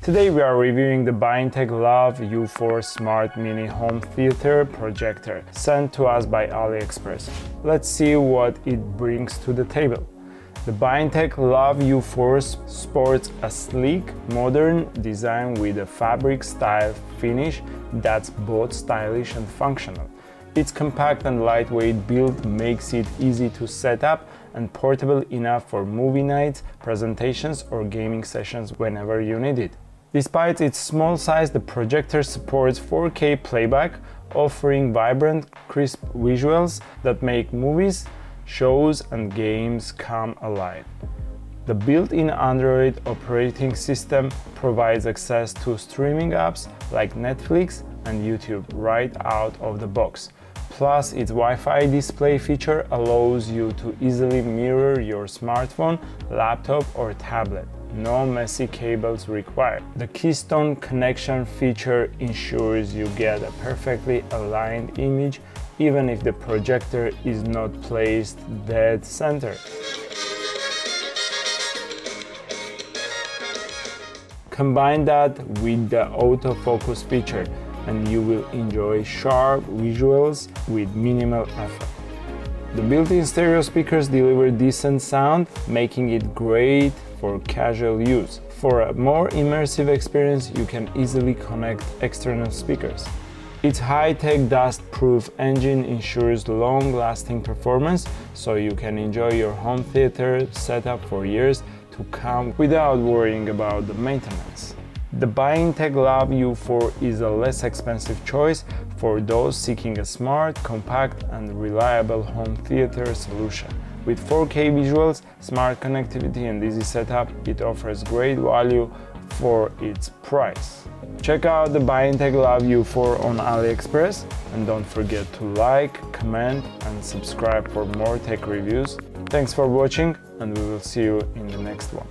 Today we are reviewing the Byintek Love U4 Smart Mini Home Theater Projector, sent to us by AliExpress. Let's see what it brings to the table. The Byintek Love U4 sports a sleek, modern design with a fabric-style finish that's both stylish and functional. Its compact and lightweight build makes it easy to set up and portable enough for movie nights, presentations, or gaming sessions whenever you need it. Despite its small size, the projector supports 4K playback, offering vibrant, crisp visuals that make movies, shows, and games come alive. The built-in Android operating system provides access to streaming apps like Netflix and YouTube right out of the box. Plus, its Wi-Fi display feature allows you to easily mirror your smartphone, laptop, or tablet. No messy cables required. The Keystone connection feature ensures you get a perfectly aligned image even if the projector is not placed dead center. Combine that with the autofocus feature and you will enjoy sharp visuals with minimal effort. The built-in stereo speakers deliver decent sound, making it great for casual use. For a more immersive experience, you can easily connect external speakers. Its high-tech dust-proof engine ensures long-lasting performance, so you can enjoy your home theater setup for years to come without worrying about the maintenance. The Byintek Love U4 is a less expensive choice for those seeking a smart, compact, and reliable home theater solution. With 4K visuals, smart connectivity, and easy setup, it offers great value for its price. Check out the Byintek Love U4 on AliExpress, and don't forget to like, comment, and subscribe for more tech reviews. Thanks for watching, and we will see you in the next one.